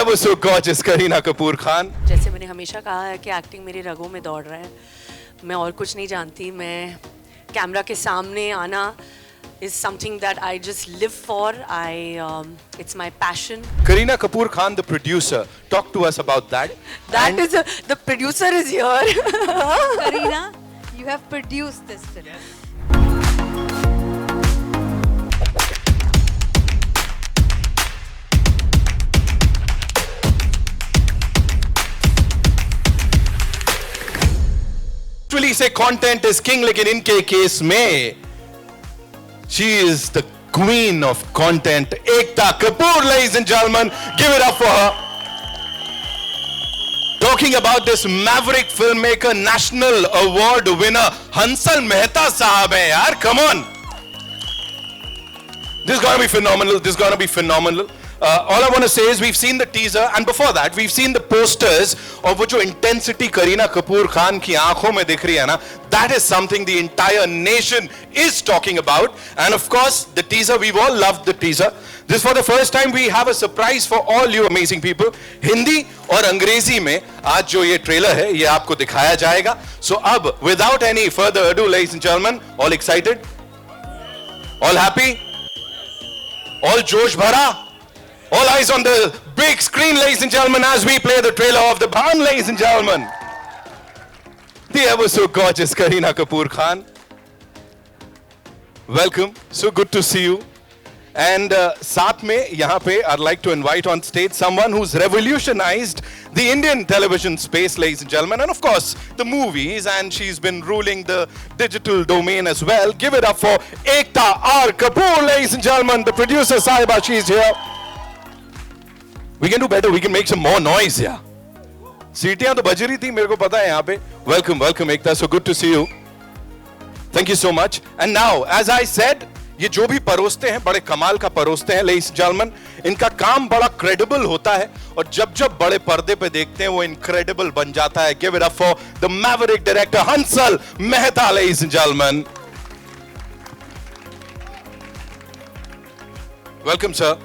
ever so gorgeous Kareena Kapoor Khan. जैसे मैंने हमेशा कहा है कि एक्टिंग मेरी रगों में दौड़ रहा है, मैं और कुछ नहीं जानती. मैं कैमरा के सामने आना is something that I just live for. It's my passion. Kareena Kapoor Khan, the producer, talk to us about that. The producer is here. Kareena, you have produced this film. Yes. Actually say content is king, लेकिन इनके case में she is the queen of content. Ekta Kapoor, ladies and gentlemen, give it up for her. Talking about this maverick filmmaker, national award winner, Hansal Mehta sahab hai yaar, come on. This is gonna be phenomenal. This is gonna be phenomenal. All I want to say is we've seen the teaser, and before that we've seen the posters of वो जो intensity Kareena Kapoor Khan की आंखों में दिख रही है ना, that is something the entire nation is talking about. And of course the teaser, we've all loved the teaser. This for the first time we have a surprise for all you amazing people. Hindi और अंग्रेजी में आज जो ये trailer है ये आपको दिखाया जाएगा. So अब without any further ado, ladies and gentlemen, all excited? All happy? All जोश भरा? All eyes on the big screen, ladies and gentlemen, as we play the trailer of The Bhaan, ladies and gentlemen. The ever so gorgeous Kareena Kapoor Khan. Welcome. So good to see you. And साथ में यहाँ पे I'd like to invite on stage someone who's revolutionized the Indian television space, ladies and gentlemen, and of course the movies, and she's been ruling the digital domain as well. Give it up for Ekta R. Kapoor, ladies and gentlemen, the producer Sahiba, she's here. We can do better. We can make some more noise, yeah. सीटियां तो बज रही थी, मेरे को पता है यहाँ पे. Welcome, welcome, Ekta. So good to see you. Thank you so much. And now, as I said, ये जो भी परोसते हैं बड़े कमाल का परोसते हैं, ladies and gentlemen. इनका काम बड़ा credible होता है और जब जब बड़े पर्दे पे देखते हैं वो incredible बन जाता है. Give it up for the maverick director Hansal Mehta, ladies and gentlemen. Welcome, sir.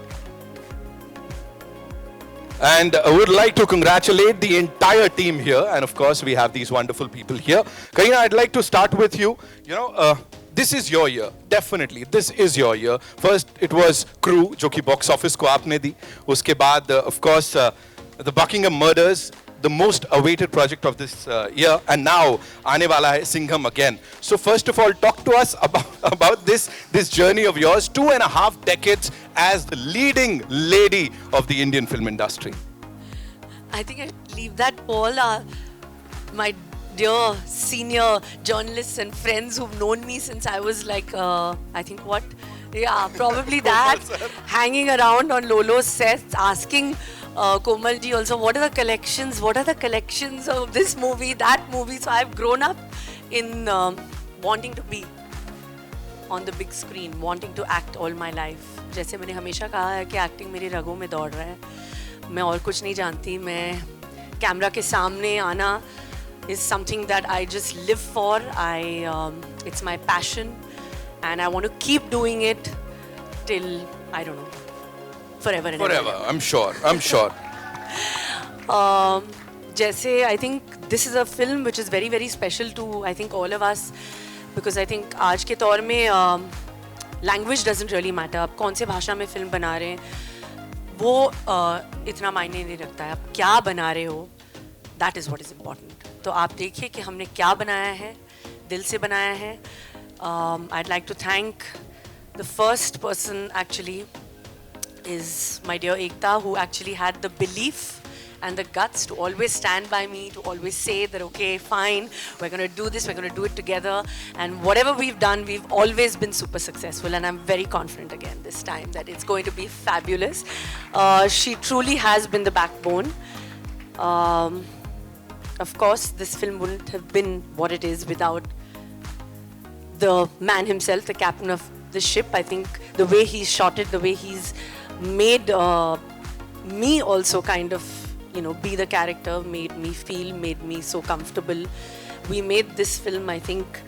And I would like to congratulate the entire team here, and of course we have these wonderful people here. Kareena, I'd like to start with you. You know, this is your year, definitely. This is your year. First, it was Crew, जो कि box office को आपने दी. उसके बाद, of course, the Buckingham Murders, the most awaited project of this year, and now आने वाला है Singham again. So first of all, talk to us about this journey of yours, 2.5 decades as the leading lady of the Indian film industry. I think I leave that Paul, my dear senior journalists and friends who've known me since I was like, I think what? Yeah, probably that. Hanging around on Lolo's sets, asking Komal ji also, what are the collections? What are the collections of this movie, that movie? So I've grown up in wanting to be on the big screen, wanting to act all my life. जैसे मैंने हमेशा कहा है कि acting मेरी रगों में दौड़ रहा है, मैं और कुछ नहीं जानती. मैं कैमरा के सामने आना is something that I just live for. It's my passion, and I want to keep doing it till, I don't know, forever and Forever, ever. I'm sure. जैसे I think this is a film which is very very special to I think all of us, because I think आज के दौर में language doesn't really matter. आप कौन से भाषा में फिल्म बना रहे हैं वो इतना मायने नहीं रखता है. आप क्या बना रहे हो, that is what is important. तो आप देखिए कि हमने क्या बनाया है, दिल से बनाया है. I'd like to thank the first person actually is my dear Ekta, who actually had the belief and the guts to always stand by me, to always say that, okay, fine, we're going to do this, we're going to do it together. And whatever we've done, we've always been super successful. And I'm very confident again this time that it's going to be fabulous. She truly has been the backbone. Of course, this film wouldn't have been what it is without the man himself, the captain of the ship. I think the way he's shot it, the way he's made me also kind of, you know, be the character, made me so comfortable. We made this film, I think,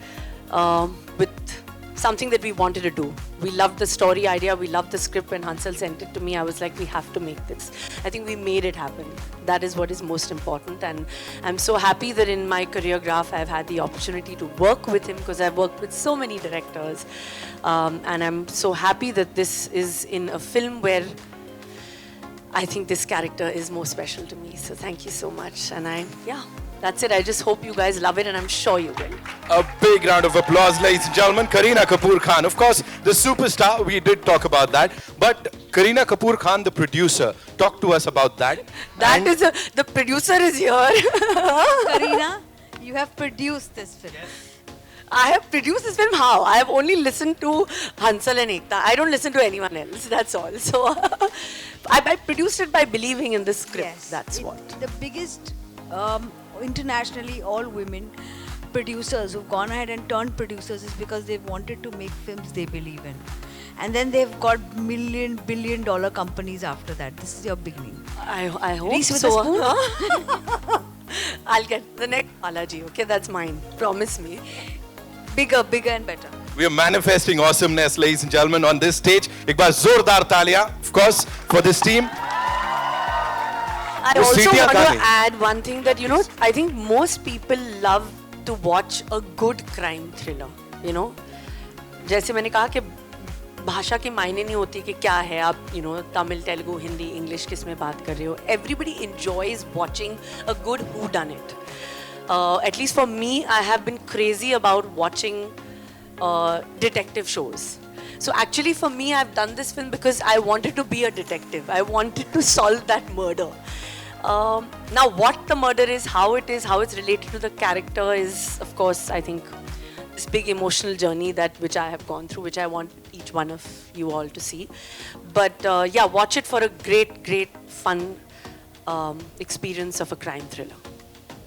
with something that we wanted to do. We loved the story idea, we loved the script. When Hansal sent it to me, I was like, we have to make this. I think we made it happen. That is what is most important, and I'm so happy that in my career graph I've had the opportunity to work with him, because I've worked with so many directors, and I'm so happy that this is in a film where I think this character is more special to me. So thank you so much, and that's it. I just hope you guys love it, and I'm sure you will. A big round of applause, ladies and gentlemen. Kareena Kapoor Khan, of course, the superstar. We did talk about that, but Kareena Kapoor Khan, the producer, talk to us about that. That is the producer is here. Kareena, you have produced this film. I have produced this film. How? I have only listened to Hansal and Ekta. I don't listen to anyone else. That's all. So I produced it by believing in the script. Yes. That's It- what. The biggest internationally all women producers who've gone ahead and turned producers is because they've wanted to make films they believe in. And then they've got billion dollar companies after that. This is your beginning. I hope Reese with so. a spoon? I'll get the next Balaji. Okay, that's mine. Promise me. Bigger and better. We are manifesting awesomeness, ladies and gentlemen, on this stage. एक बार जोरदार तालियां, of course, for this team. I वो also सीटियां want कहाँ to add one thing that, I think most people love to watch a good crime thriller, जैसे मैंने कहा कि भाषा के मायने नहीं होती कि क्या है आप, तमिल, तेलुगु, हिंदी, इंग्लिश किस में बात कर रहे हो. Everybody enjoys watching a good whodunit. At least for me, I have been crazy about watching detective shows. So actually for me, I've done this film because I wanted to be a detective. I wanted to solve that murder. Now what the murder is, how it's related to the character is, of course, I think this big emotional journey which I have gone through, which I want each one of you all to see. But watch it for a great fun experience of a crime thriller.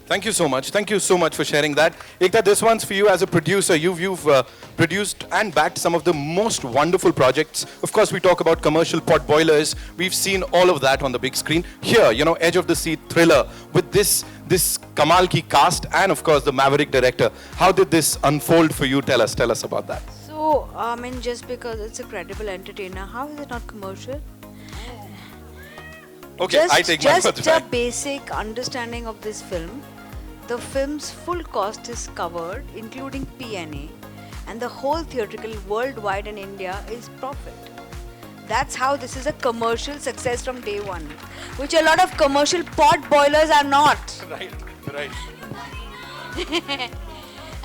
Thank you so much. Thank you so much for sharing that. Ekta, this one's for you as a producer. You've produced and backed some of the most wonderful projects. Of course, we talk about commercial pot boilers. We've seen all of that on the big screen. Here, edge of the seat thriller with this Kamal ki cast and of course the Maverick director. How did this unfold for you? Tell us about that. So, just because it's a credible entertainer, how is it not commercial? Okay, I take my words Just a back. basic understanding of this film. The film's full cost is covered, including P&A, and the whole theatrical worldwide in India is profit. That's how this is a commercial success from day one, which a lot of commercial pot boilers are not. Right.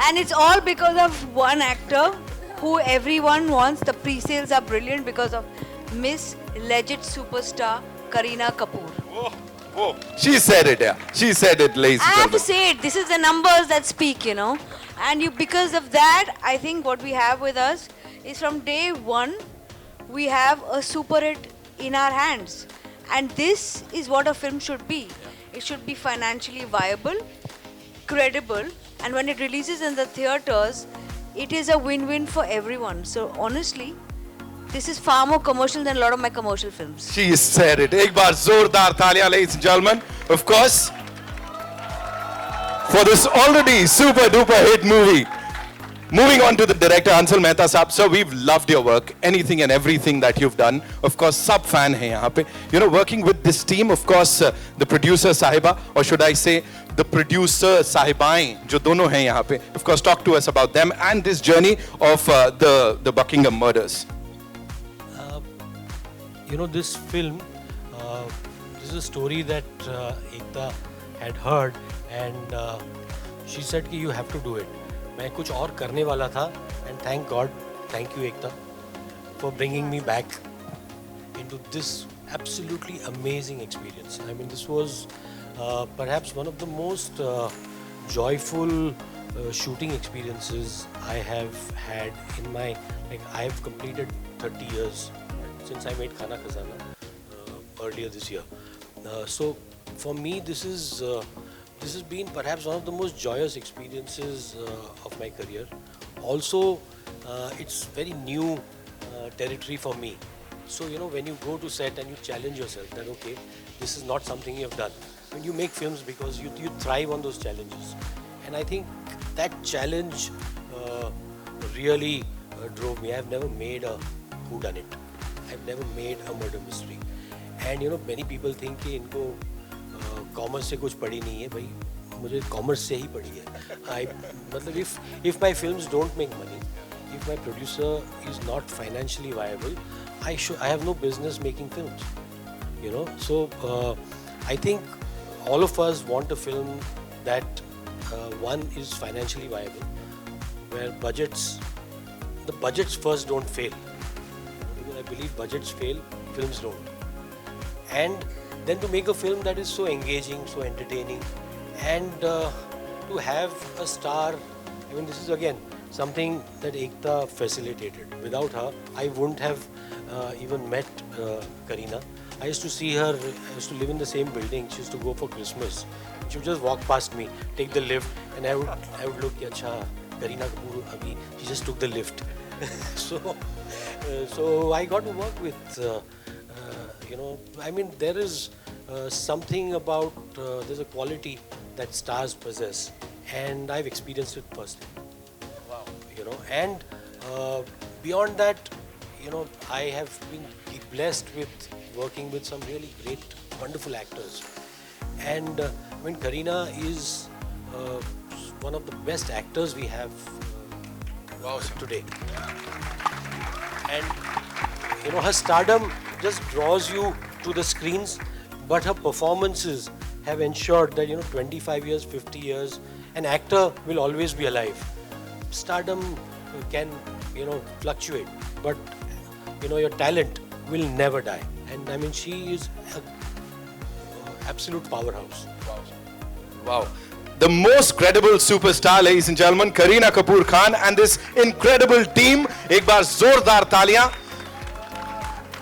And it's all because of one actor who everyone wants. The pre-sales are brilliant because of Miss Legit Superstar Kareena Kapoor. Whoa. She said it, yeah. She said it, ladies I and have to gentlemen. say it. This is the numbers that speak, And because of that, I think what we have with us is from day one, we have a super hit in our hands. And this is what a film should be. It should be financially viable, credible, and when it releases in the theaters, it is a win-win for everyone. So honestly, this is far more commercial than a lot of my commercial films. She said it. Ek baar zordar taaliyan, ladies and gentlemen. Of course, for this already super duper hit movie. Moving on to the director Hansal Mehta Saab. Sir, we've loved your work, anything and everything that you've done. Of course, sub fan hai yahan pe. Working with this team, of course, the producer Sahiba, or should I say, the producer Sahibain, jo dono hai yahan pe. Of course, talk to us about them and this journey of the Buckingham murders. This film, this is a story that Ekta had heard and she said कि you have to do it. मैं कुछ और करने वाला था and thank God, thank you Ekta for bringing me back into this absolutely amazing experience. I mean, this was perhaps one of the most joyful shooting experiences I have had in my, I have completed 30 years since I made Khana Khazana earlier this year. So for me, this has been perhaps one of the most joyous experiences of my career. Also, it's very new territory for me. So, when you go to set and you challenge yourself that, okay, this is not something you have done. When you make films because you thrive on those challenges. And I think that challenge really drove me. I've never made a whodunit. I've never made a murder mystery. And you know, many people think कि इनको commerce से कुछ पढ़ी नहीं है. भाई मुझे commerce से ही पढ़ी है. मतलब if my films don't make money, if my producer is not financially viable, I have no business making films. You know, so I think all of us want a film that one is financially viable, where the budgets first don't fail. Because I believe budgets fail, films don't. And then to make a film that is so engaging, so entertaining, and to have a star, I mean, this is again something that Ekta facilitated. Without her, I wouldn't have even met Kareena. I used to see her, I used to live in the same building. She used to go for Christmas. She would just walk past me, take the lift, and I would look, Acha, Kareena Kapoor, abhi, she just took the lift. So I got to work with, you know, I mean, there is something about, there's a quality that stars possess, and I've experienced it personally. Wow. You know, and beyond that, you know, I have been blessed with working with some really great, wonderful actors. And I mean, Kareena is one of the best actors we have today. And you know, her stardom just draws you to the screens, but her performances have ensured that, you know, 25 years, 50 years, an actor will always be alive. Stardom can, you know, fluctuate, but you know, your talent will never die. And I mean, she is an absolute powerhouse. Wow. The most credible superstar, ladies and gentlemen, Kareena Kapoor Khan and this incredible team. Ek baar zordar taaliyan.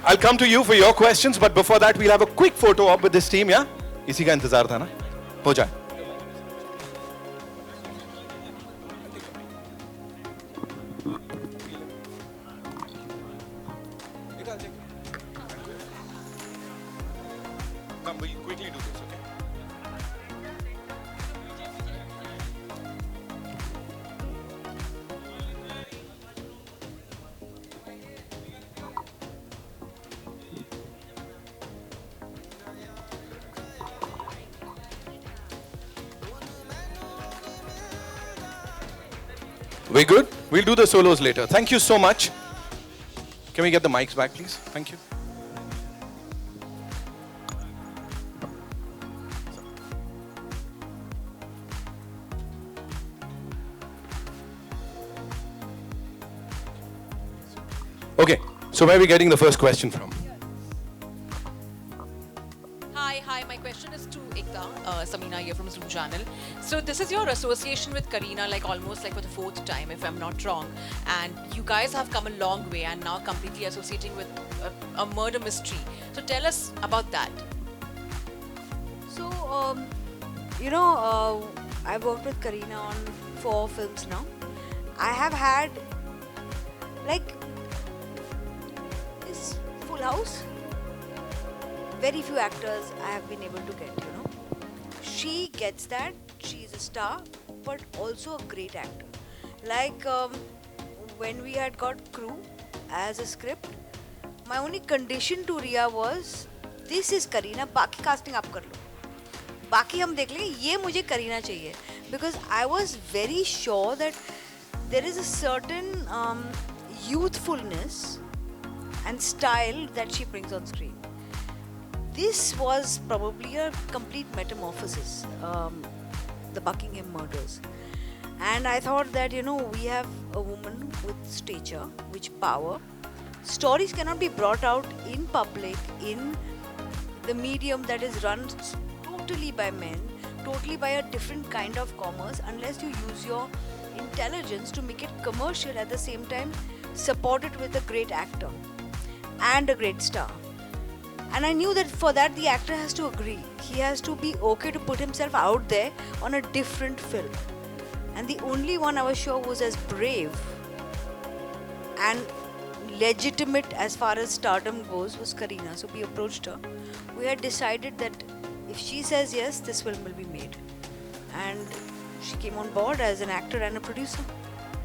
I'll come to you for your questions, but before that, we'll have a quick photo op with this team, yeah? इसी का इंतजार था ना? हो जाए. Come, we'll quickly do this, okay? We good? We'll do the solos later. Thank you so much. Can we get the mics back, please? Thank you. Okay, so where are we getting the first question from? Hi, my question is to Ekta, Samina here from Zoom channel. So this is your association with Kareena, like almost like for the 4th time, if I'm not wrong. And you guys have come a long way and now completely associating with a murder mystery. So tell us about that. So, you know, I've worked with Kareena on 4 films now. I have had, like, this Full House. Very few actors I have been able to get, you know. She gets that, she's a star, but also a great actor. Like, when we had got Crew as a script, my only condition to Riya was, this is Kareena, बाकी casting आप कर लो. बाकी हम देख लेंगे, ये मुझे Kareena चाहिए. Because I was very sure that there is a certain youthfulness and style that she brings on screen. This was probably a complete metamorphosis, the Buckingham murders. And I thought that, you know, we have a woman with stature, with power. Stories cannot be brought out in public, in the medium that is run totally by men, totally by a different kind of commerce, unless you use your intelligence to make it commercial, at the same time support it with a great actor and a great star. And I knew that for that the actor has to agree. He has to be okay to put himself out there on a different film. And the only one I was sure was as brave and legitimate as far as stardom goes was Kareena. So we approached her. We had decided that if she says yes, this film will be made. And she came on board as an actor and a producer.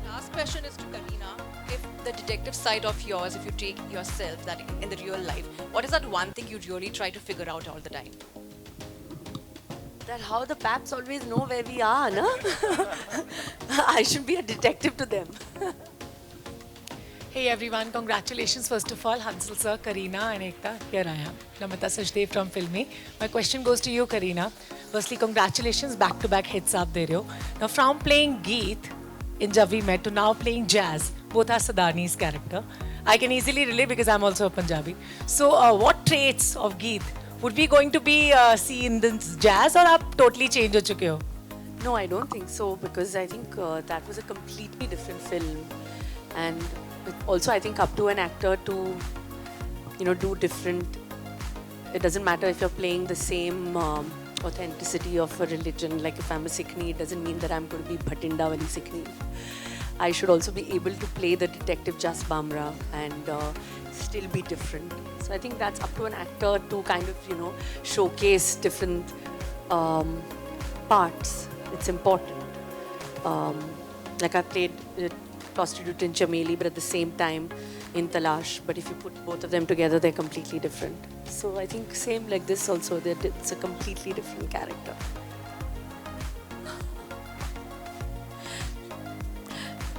Last question is to Kareena. if the detective side of yours, if you take yourself that in the real life, what is that one thing you really try to figure out all the time? That how the paps always know where we are, na? I should be a detective to them. Hey everyone, congratulations first of all, Hansel sir, Kareena and Ekta. Here I am, Namita Sachdev from Filmy. My question goes to you, Kareena. Firstly, congratulations, back-to-back hits aap de rahe ho. Now from playing Geet in Jab We Met to now playing Jazz, both are Sadani's character. I can easily relate because I'm also a Punjabi. So what traits of Geet would we going to be see in this Jazz, or aap totally change ho chuke ho? No, I don't think so, because I think that was a completely different film, and also I think up to an actor to, you know, do different. It doesn't matter if you're playing the same authenticity of a religion. Like if I'm a Sikhni, it doesn't mean that I'm going to be Bhatinda wali Sikhni. I should also be able to play the detective Jas Bamra and still be different. So I think that's up to an actor to kind of, you know, showcase different parts. It's important. Like I played prostitute in Chameli, but at the same time in Talash. But if you put both of them together, they're completely different. So I think same like this also, that it's a completely different character.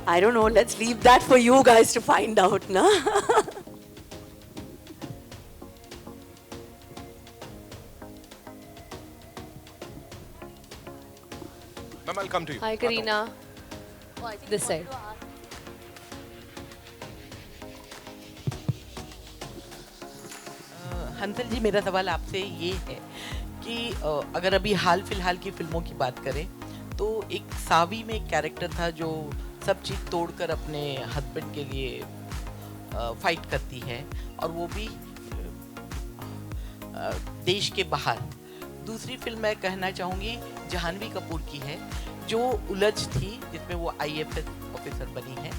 I don't know, let's leave that for you guys to find out, na? Ma'am, I'll come to you. Hi, Kareena. This side. Hansal जी, मेरा सवाल आपसे ये है कि अगर अभी हाल फिलहाल की फिल्मों की बात करें तो एक सावी में एक कैरेक्टर था जो सब चीज़ तोड़कर अपने हस्बैंड के लिए फाइट करती है, और वो भी देश के बाहर। दूसरी फिल्म मैं कहना चाहूँगी जहानवी कपूर की है, जो उलझ थी, जिसमें वो IAS ऑफिसर बनी है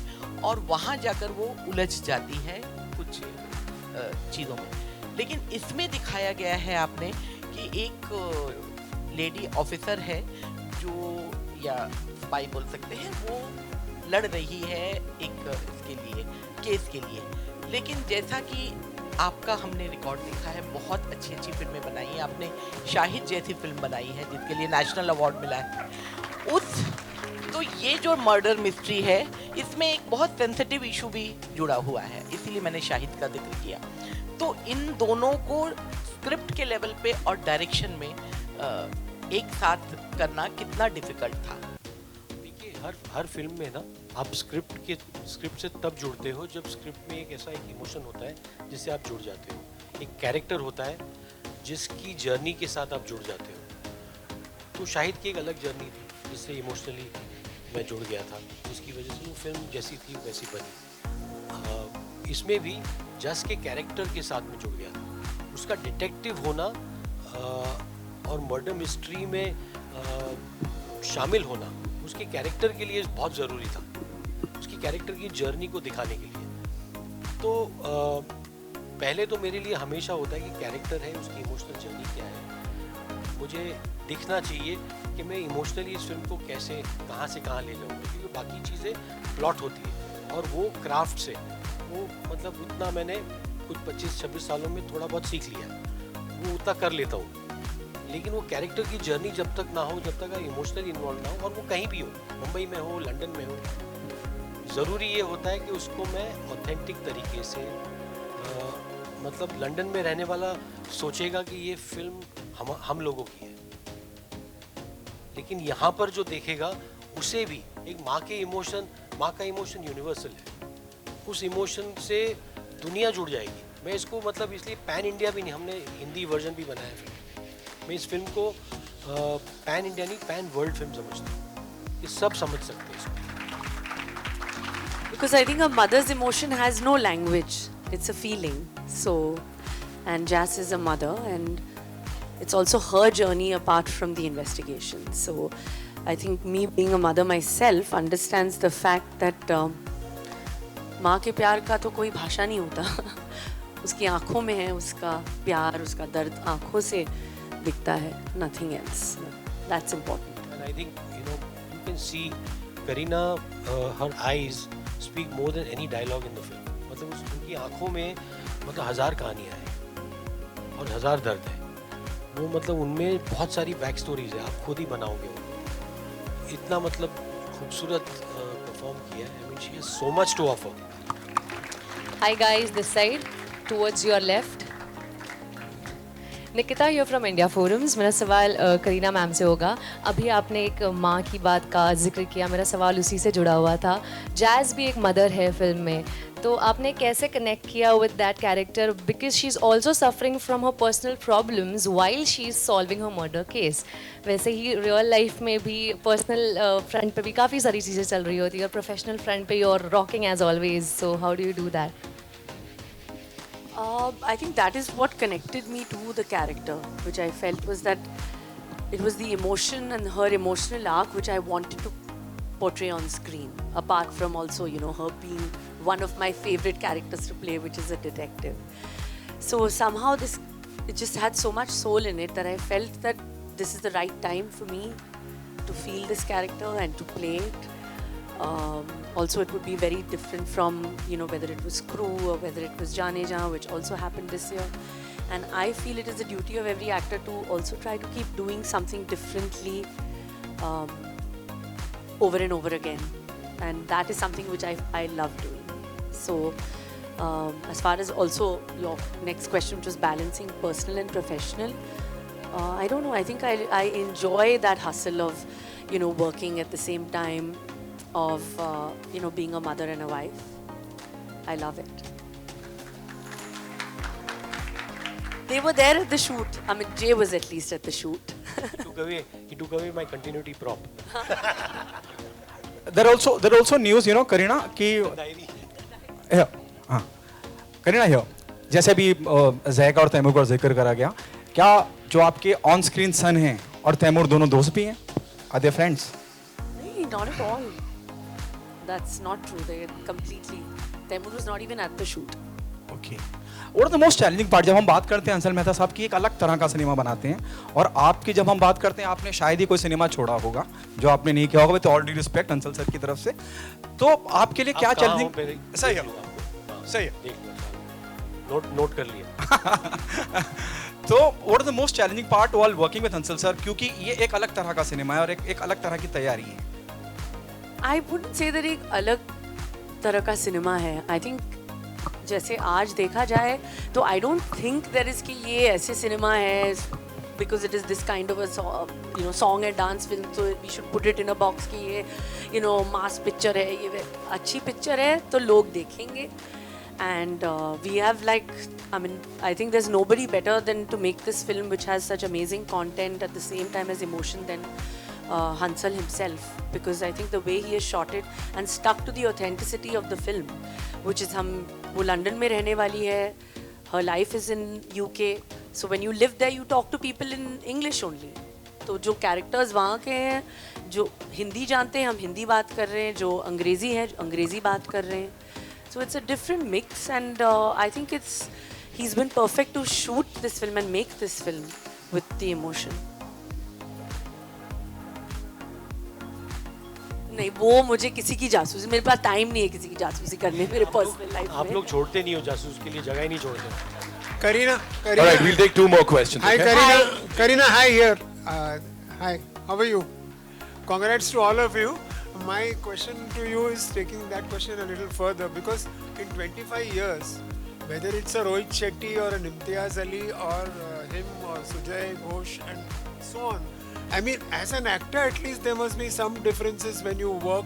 और वहाँ जाकर वो उलझ जाती है कुछ चीज़ों में। लेकिन इसमें दिखाया गया है आपने कि एक लेडी ऑफिसर है जो, या स्पाई बोल सकते हैं, वो लड़ रही है एक इसके लिए, केस के लिए। लेकिन जैसा कि आपका हमने रिकॉर्ड देखा है, बहुत अच्छी अच्छी फिल्में बनाई हैं आपने। शाहिद जैसी फिल्म बनाई है जिसके लिए नेशनल अवार्ड मिला है। तो ये जो मर्डर मिस्ट्री है, इसमें एक बहुत सेंसिटिव इशू भी जुड़ा हुआ है, इसीलिए मैंने शाहिद का जिक्र किया। तो इन दोनों को स्क्रिप्ट के लेवल पे और डायरेक्शन में एक साथ करना कितना डिफिकल्ट था? देखिए, हर फिल्म में ना आप स्क्रिप्ट से तब जुड़ते हो जब स्क्रिप्ट में एक ऐसा एक इमोशन होता है जिससे आप जुड़ जाते हो। एक कैरेक्टर होता है जिसकी जर्नी के साथ आप जुड़ जाते हो। तो शाहिद की एक अलग जर्नी थी जिससे इमोशनली मैं जुड़ गया था, जिसकी वजह से वो फिल्म जैसी थी वैसी बनी। इसमें भी जस के कैरेक्टर के साथ में जुड़ गया था। उसका डिटेक्टिव होना और मर्डर मिस्ट्री में शामिल होना उसके कैरेक्टर के लिए बहुत ज़रूरी था, उसकी कैरेक्टर की जर्नी को दिखाने के लिए। तो पहले तो मेरे लिए हमेशा होता है कि कैरेक्टर है, उसकी इमोशनल जर्नी क्या है, मुझे दिखना चाहिए कि मैं इमोशनली इस फिल्म को कैसे कहाँ से कहाँ ले जाऊँगा, क्योंकि बाकी चीज़ें प्लॉट होती है और वो क्राफ्ट से वो मतलब उतना मैंने कुछ 25-26 सालों में थोड़ा बहुत सीख लिया, वो उतना कर लेता हूँ। लेकिन वो कैरेक्टर की जर्नी जब तक ना हो, जब तक इमोशनली इन्वॉल्व ना हो, और वो कहीं भी हो, मुंबई में हो, लंदन में हो, ज़रूरी ये होता है कि उसको मैं ऑथेंटिक तरीके से मतलब लंदन में रहने वाला सोचेगा कि ये फिल्म हम लोगों की है, लेकिन यहाँ पर जो देखेगा उसे भी एक माँ का इमोशन यूनिवर्सल है, उस इमोशन से दुनिया जुड़ जाएगी। मैं इसको मतलब इसलिए पैन इंडिया भी नहीं, हमने हिंदी वर्जन भी बनाया फिल्म, मैं इस फिल्म को पैन इंडिया नहीं पैन वर्ल्ड फिल्म समझता हूँ, ये सब समझ सकते हैं इसको। Because I think a mother's emotion has no language, it's a feeling. So, and Jas is a mother, and it's also her journey apart from the investigation. So I think me being a mother myself understands the fact that माँ के प्यार का तो कोई भाषा नहीं होता उसकी आँखों में है, उसका प्यार, उसका दर्द आँखों से दिखता है, nothing else. That's important. And I think you can see Kareena, her eyes speak more than any dialogue in the film. मतलब उनकी आंखों में मतलब 1000 कहानियाँ हैं और 1000 दर्द है. वो मतलब उनमें बहुत सारी बैक स्टोरीज है, आप खुद ही बनाओगे वो. इतना मतलब खूबसूरत परफॉर्म किया है. I mean, she has so much to offer. Hi guys, this side, towards your left. Nikita, you're from India Forums. मेरा सवाल करीना मैम से होगा. अभी आपने एक माँ की बात का जिक्र किया, मेरा सवाल उसी से जुड़ा हुआ था. जैज़ भी एक मदर है फिल्म में, तो आपने कैसे कनेक्ट किया with that character, because she is also suffering from her personal problems while she is solving her murder case. वैसे ही रियल लाइफ में भी पर्सनल फ्रंट पे भी काफ़ी सारी चीज़ें चल रही होती है और प्रोफेशनल फ्रंट पे you are rocking as always. So how do you do that? I think that is what connected me to the character, which I felt was that it was the emotion and her emotional arc which I wanted to portray on screen, apart from also, you know, her being one of my favorite characters to play, which is a detective. So somehow it just had so much soul in it that I felt that this is the right time for me to feel this character and to play it. Also, it would be very different from, you know, whether it was Crew or whether it was Jaane Jahan, which also happened this year. And I feel it is the duty of every actor to also try to keep doing something differently over and over again. And that is something which I love doing. So, as far as also your next question, which was balancing personal and professional, I don't know. I think I enjoy that hustle of, you know, working at the same time of, you know, being a mother and a wife. I love it. They were there at the shoot. I mean, Jay was at least at the shoot. He took away my continuity prop. There also news, you know, Kareena, कि here, हाँ, Kareena here. जैसे अभी Jack और तैमूर का जिक्र करा गया, क्या जो आपके ऑन स्क्रीन सन हैं और तैमूर दोनों दोस्त भी हैं? Are they friends? No, not at all. That's not true. They completely. Taimur was not even at the shoot. Okay. और द मोस्ट चैलेंजिंग पार्ट, जब हम बात करते हैं अंसल मेहता साहब की, एक अलग तरह का सिनेमा बनाते हैं, और आपकी जब हम बात करते हैं, आपने शायद ही कोई सिनेमा छोड़ा होगा जो आपने नहीं किया होगा, with all due respect Ansal sir की तरफ से. तो आपके लिए क्या चैलेंजिंग? सही है, सही है, नोट कर लिया. तो what is the most challenging part while working with Ansal sir, क्योंकि ये एक अलग तरह का सिनेमा है और एक अलग तरह की तैयारी है. I wouldn't say that एक अलग तरह का सिनेमा है. I think जैसे आज देखा जाए तो I don't think there is कि ये ऐसे सिनेमा है because it is this kind of a you know song and dance film, so we should put it in a box कि ये you know mass picture है, ये अच्छी picture है तो लोग देखेंगे. And we have like, I mean, I think there's nobody better than to make this film which has such amazing content at the same time as emotion than Hansal himself, because I think the way he has shot it and stuck to the authenticity of the film, which is वो London में रहने वाली है, her life is in UK, so when you live there you talk to people in English only. तो जो characters वहाँ के हैं, जो हिंदी जानते हैं हम हिंदी बात कर रहे हैं, जो अंग्रेज़ी है अंग्रेज़ी बात कर रहे हैं. So it's a different mix, and I think he's been perfect to shoot this film and make this film with the emotion. नहीं, वो मुझे किसी की जासूसी, मेरे पास टाइम नहीं है किसी की जासूसी करने मेरे पर्सनल लाइफ में. आप लोग छोड़ते नहीं हो जासूस के लिए, जगह ही नहीं छोड़ते. Kareena. All right, we'll take two more questions. Hi, Okay? Kareena. Kareena, hi here. Hi, how are you? Congrats to all of you. My question to you is taking that question a little further, because in 25 years, whether it's a Rohit Shetty or an Imtiaz Ali or him or Sujay Ghosh and so on, I mean, as an actor, at least there must be some differences when you work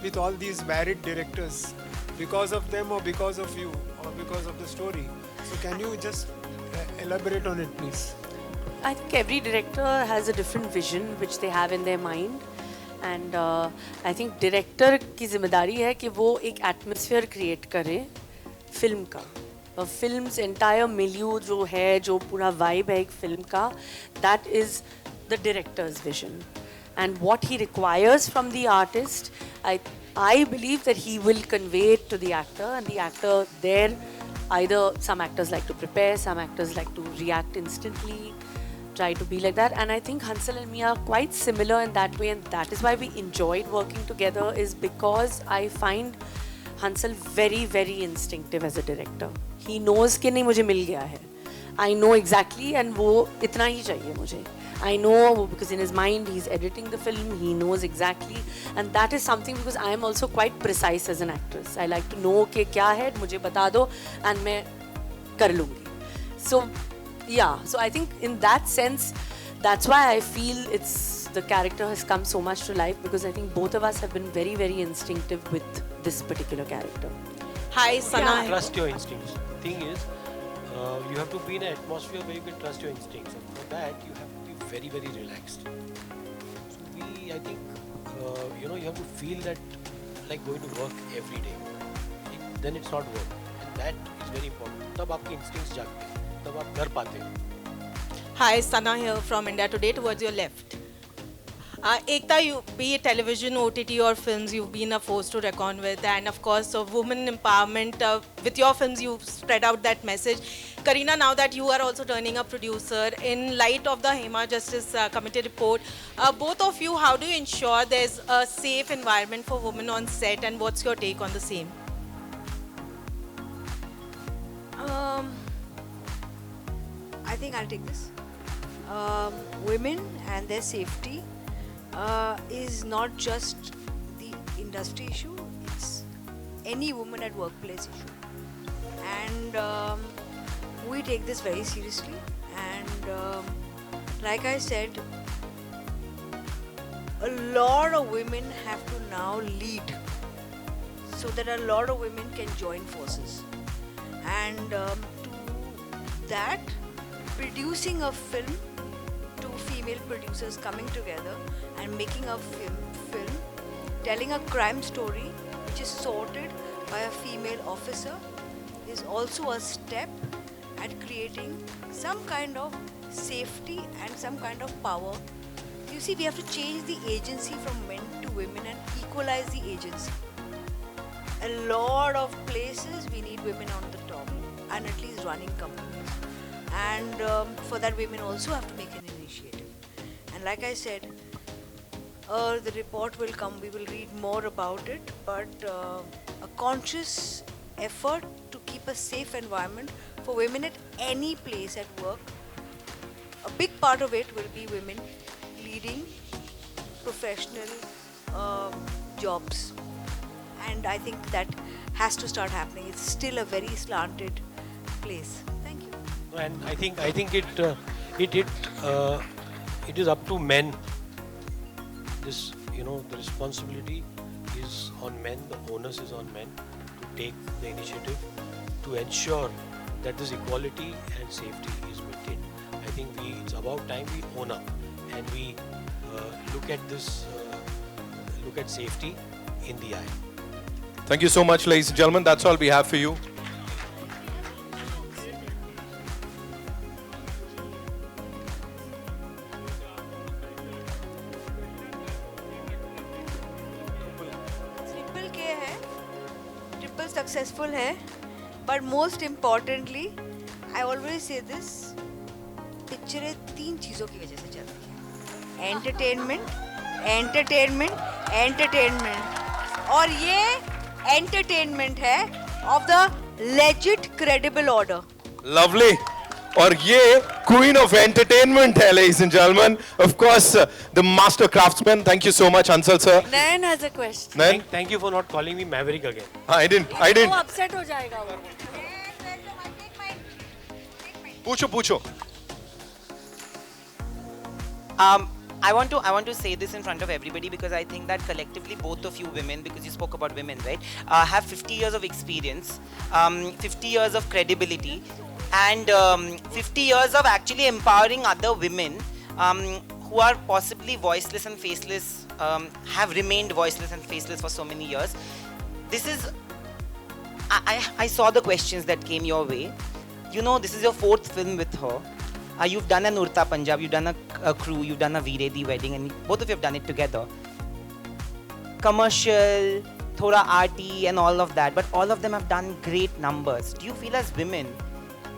with all these varied directors, because of them or because of you or because of the story. So can you just elaborate on it, please? I think every director has a different vision which they have in their mind, and I think director की जिम्मेदारी है कि वो एक atmosphere create करे film का. Films entire milieu जो है, जो पूरा vibe है एक फिल्म का, that is the director's vision, and what he requires from the artist, I believe that he will convey it to the actor, and the actor there, either some actors like to prepare, some actors like to react instantly, try to be like that, and I think Hansal and me are quite similar in that way, and that is why we enjoyed working together, is because I find Hansal very instinctive as a director. He knows कि नहीं मुझे मिल गया है. I know exactly and वो इतना ही चाहिए मुझे. I know because in his mind he's editing the film, he knows exactly, and that is something because I am also quite precise as an actress. I like to know कि क्या है मुझे बता दो and मैं कर लूँगी. So yeah, so I think in that sense, that's why I feel the character has come so much to life because I think both of us have been very instinctive with this particular character. Hi, Sana. Trust your instincts. Thing is, you have to be in an atmosphere where you can trust your instincts, and for that you have to be very relaxed. So I think, you have to feel that like going to work every day. Then it's not work, and that is very important. तब आपके instincts जागते हैं, तब आप कर पाते हैं. Hi, Sana here from India Today. Towards your left. Ekta, be it television, OTT or films, you've been a force to reckon with, and of course, women empowerment. With your films, you've spread out that message. Kareena, now that you are also turning a producer, in light of the Hema Justice Committee report, both of you, how do you ensure there's a safe environment for women on set, and what's your take on the same? I think I'll take this. Women and their safety is not just the industry issue, it's any woman at workplace issue. And we take this very seriously. And like I said, a lot of women have to now lead so that a lot of women can join forces. And to that, producing a film, two female producers coming together and making a film telling a crime story which is sorted by a female officer is also a step at creating some kind of safety and some kind of power. You see, we have to change the agency from men to women and equalize the agency. A lot of places we need women on the top and at least running companies. And for that, women also have to make an initiative. And like I said, the report will come, we will read more about it, but a conscious effort to keep a safe environment for women at any place at work. A big part of it will be women leading professional jobs. And I think that has to start happening. It's still a very slanted place. Thank you. And I think it is up to men. This, the responsibility is on men, the onus is on men to take the initiative to ensure that this equality and safety is maintained. I think it's about time we own up and we look at safety in the eye. Thank you so much, ladies and gentlemen. That's all we have for you. Triple K है, triple successful है, but most importantly, I always say this, पिक्चरें तीन चीज़ों की वजह से चलती हैं. Entertainment, entertainment, entertainment. और ये entertainment है of the legit credible order. Lovely. और ये queen of entertainment है, ladies and gentlemen. Of course, the master craftsman. Thank you so much, Hansal sir. Nayan has a question. Nayan? Thank you for not calling me Maverick again. I didn't. वो upset हो जाएगा वो. पूछो. I want to say this in front of everybody because I think that collectively both of you women, because you spoke about women, right, have 50 years of experience, 50 years of credibility, and 50 years of actually empowering other women who are possibly voiceless and faceless, have remained voiceless and faceless for so many years. This is, I saw the questions that came your way. This is your 4th film with her. You've done an Urta Punjab, you've done a Crew, you've done a Veeredi Wedding, and both of you have done it together. Commercial, thoda arty and all of that, but all of them have done great numbers. Do you feel as women,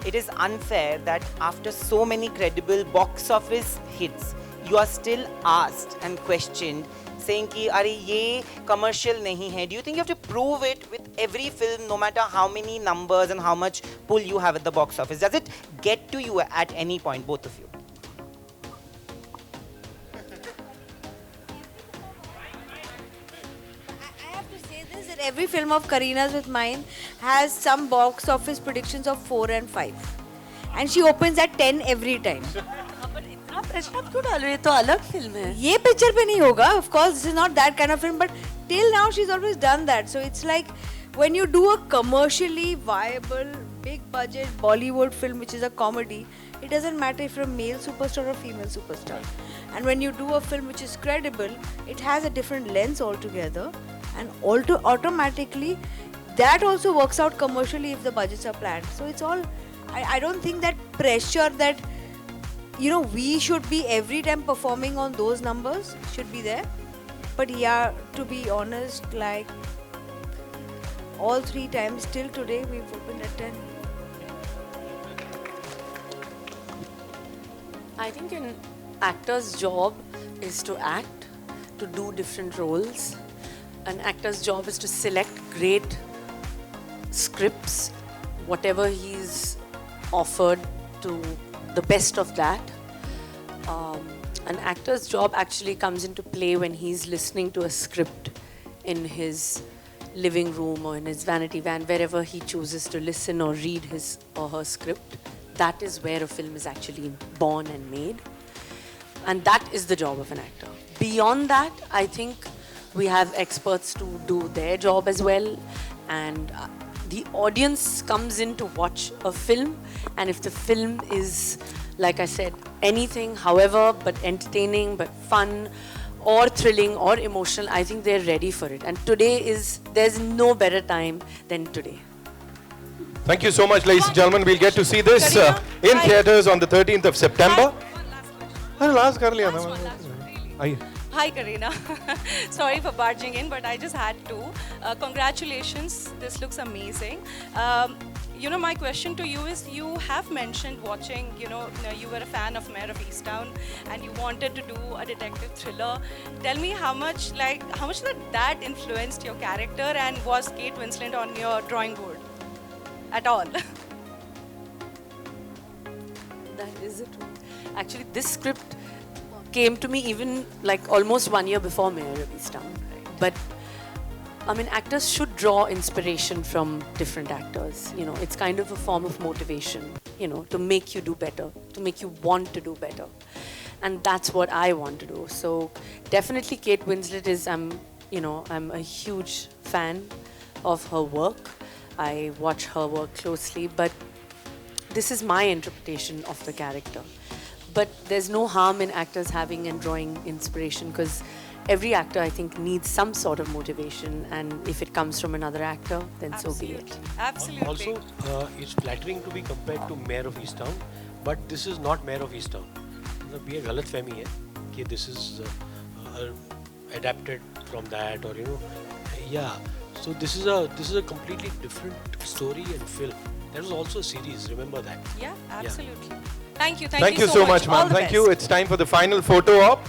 it is unfair that after so many credible box office hits, you are still asked and questioned saying कि अरे ये commercial नहीं है. Do you think you have to prove it with every film, no matter how many numbers and how much pull you have at the box office? Does it get to you at any point, both of you? I have to say this, that every film of Kareena's with mine has some box office predictions of 4 and 5. And she opens at 10 every time. पर इतना pressure आप क्यों डाल रहे हो? ये तो अलग फिल्म है. ये पिक्चर पे नहीं होगा, of course this is not that kind of film, but till now she's always done that. So it's like when you do a commercially viable big budget Bollywood film which is a comedy, it doesn't matter if you're a male superstar or a female superstar. And when you do a film which is credible, it has a different lens altogether, and automatically that also works out commercially if the budgets are planned. So it's all, I don't think that pressure that, you know, we should be every time performing on those numbers should be there. But yeah, to be honest, like all 3 times till today we've opened at 10. I think an actor's job is to act, to do different roles. An actor's job is to select great scripts, whatever he's offered, to the best of that. An actor's job actually comes into play when he's listening to a script in his living room or in his vanity van, wherever he chooses to listen or read his or her script. That is where a film is actually born and made. And that is the job of an actor. Beyond that, I think we have experts to do their job as well. And the audience comes in to watch a film. And if the film is, like I said, anything, however, but entertaining, but fun, or thrilling, or emotional, I think they're ready for it. And there's no better time than today. Thank you so much, ladies and gentlemen. We'll get to see this in theatres on the 13th of September. Last कर लिया था. आइए. Hi Kareena, sorry for barging in, but I just had to. Congratulations, this looks amazing. You know, my question to you is, you have mentioned watching, you were a fan of Mayor of Easttown and you wanted to do a detective thriller. Tell me how much that influenced your character, and was Kate Winslet on your drawing board at all? That is the truth. Actually, this script came to me even like almost 1 year before Mayor of Easttown. But I mean, actors should draw inspiration from different actors. You know, it's kind of a form of motivation, you know, to make you do better, to make you want to do better. And that's what I want to do. So definitely Kate Winslet is, I'm a huge fan of her work. I watch her work closely, but this is my interpretation of the character. But there's no harm in actors having and drawing inspiration, because every actor, I think, needs some sort of motivation, and if it comes from another actor, then so be it. Absolutely. Also, it's flattering to be compared to Mayor of Easttown, but this is not Mayor of Easttown. मतलब ये गलत फहमी है कि this is adapted from that, or yeah. So this is a completely different story and film. There was also a series. Remember that? Yeah, absolutely. Thank you so much, ma'am. Thank you. It's time for the final photo op.